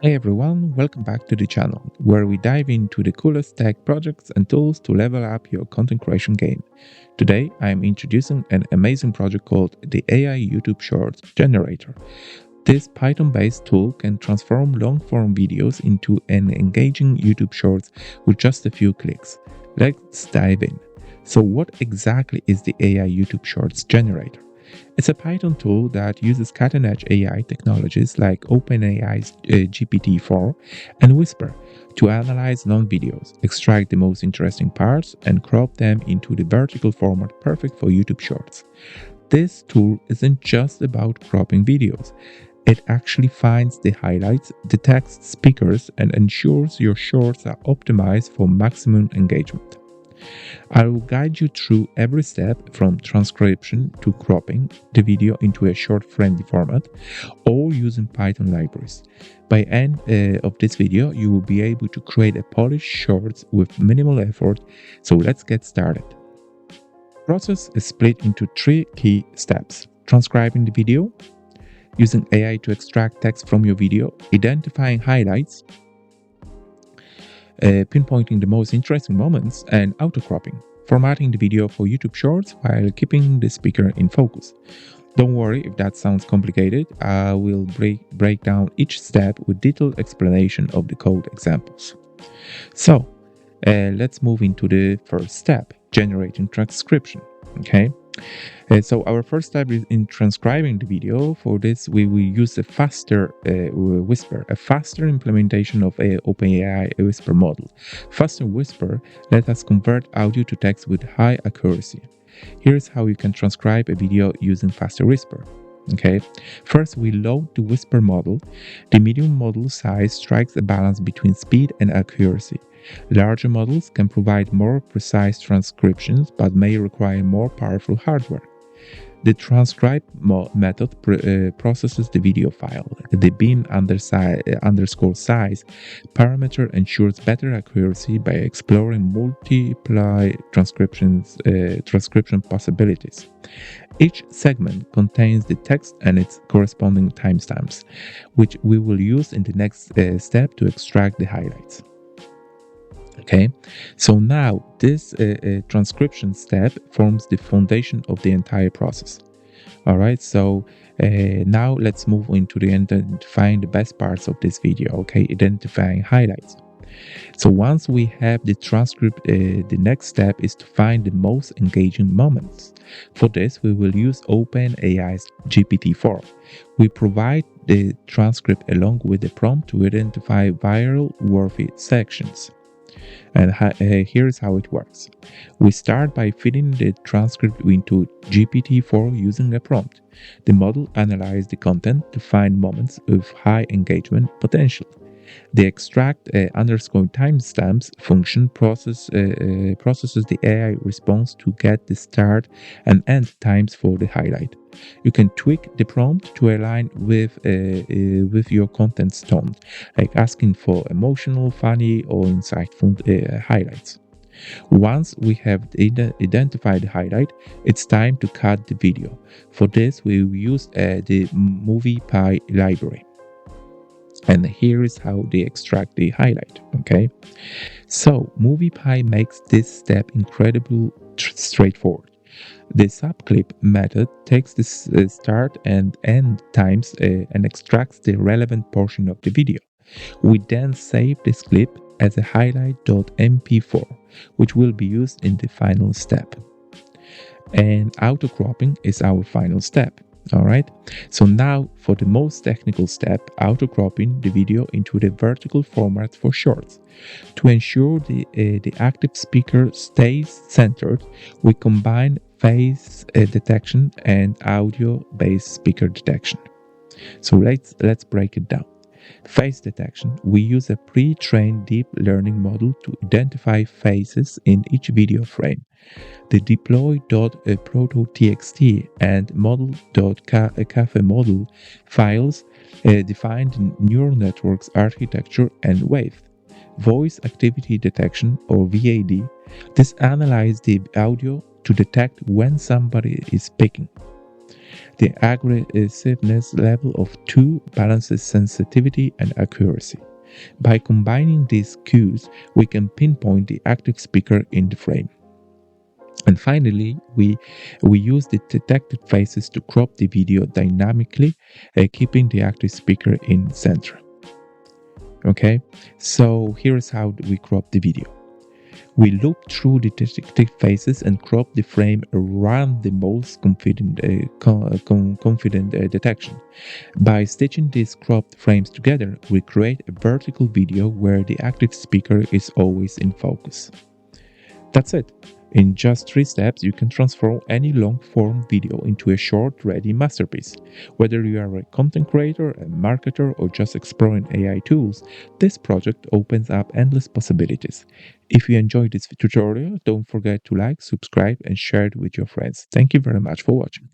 Hey everyone, welcome back to the channel, where we dive into the coolest tech projects and tools to level up your content creation game. Today, I am introducing an amazing project called the AI YouTube Shorts Generator. This Python-based tool can transform long-form videos into an engaging YouTube Shorts with just a few clicks. Let's dive in. So what exactly is the AI YouTube Shorts Generator? It's a Python tool that uses cutting-edge AI technologies like OpenAI's GPT-4 and Whisper to analyze long videos, extract the most interesting parts, and crop them into the vertical format perfect for YouTube Shorts. This tool isn't just about cropping videos. It actually finds the highlights, detects speakers, and ensures your shorts are optimized for maximum engagement. I will guide you through every step from transcription to cropping the video into a short-friendly format, all using Python libraries. By end of this video, you will be able to create a polished shorts with minimal effort, so let's get started. The process is split into three key steps: transcribing the video, using AI to extract text from your video, identifying highlights, pinpointing the most interesting moments, and auto-cropping, formatting the video for YouTube Shorts while keeping the speaker in focus. Don't worry if that sounds complicated, I will break down each step with detailed explanation of the code examples. So, let's move into the first step, generating transcription. Okay. So our first step is in transcribing the video. For this, we will use a faster Whisper, a faster implementation of a OpenAI Whisper model. Faster Whisper let us convert audio to text with high accuracy. Here's how you can transcribe a video using faster Whisper. Okay, first we load the Whisper model. The medium model size strikes a balance between speed and accuracy. Larger models can provide more precise transcriptions but may require more powerful hardware. The transcribe method processes the video file. The bin underscore size parameter ensures better accuracy by exploring multiple transcription possibilities. Each segment contains the text and its corresponding timestamps, which we will use in the next step to extract the highlights. Okay, so now this transcription step forms the foundation of the entire process. All right, so now let's move into the identifying the best parts of this video. Okay, identifying highlights. So once we have the transcript, the next step is to find the most engaging moments. For this, we will use OpenAI's GPT-4. We provide the transcript along with the prompt to identify viral worthy sections. And here's how it works. We start by feeding the transcript into GPT-4 using a prompt. The model analyzes the content to find moments of high engagement potential. The extract underscore timestamps function processes the AI response to get the start and end times for the highlight. You can tweak the prompt to align with your content's tone, like asking for emotional, funny, or insightful highlights. Once we have identified the highlight, it's time to cut the video. For this, we will use the MoviePy library. And here is how they extract the highlight. Okay, so MoviePy makes this step incredibly straightforward. The subclip method takes the start and end times and extracts the relevant portion of the video. We then save this clip as a highlight.mp4, which will be used in the final step. And auto-cropping is our final step. All right, so now for the most technical step, auto-cropping the video into the vertical format for shorts. To ensure the active speaker stays centered, we combine face detection and audio-based speaker detection. So let's break it down. Face detection. We use a pre-trained deep learning model to identify faces in each video frame. The deploy.prototxt and model.cafemodel files define the neural network's architecture and width. Voice activity detection, or VAD, this analyzes the audio to detect when somebody is speaking. The aggressiveness level of 2 balances sensitivity and accuracy. By combining these cues, we can pinpoint the active speaker in the frame. And finally, we use the detected faces to crop the video dynamically, keeping the active speaker in center. Okay, so here's how we crop the video. We loop through the detected faces and crop the frame around the most confident detection. By stitching these cropped frames together, we create a vertical video where the active speaker is always in focus. That's it. In just 3 steps, you can transform any long-form video into a short, ready masterpiece. Whether you are a content creator, a marketer, or just exploring AI tools, this project opens up endless possibilities. If you enjoyed this tutorial, don't forget to like, subscribe, and share it with your friends. Thank you very much for watching.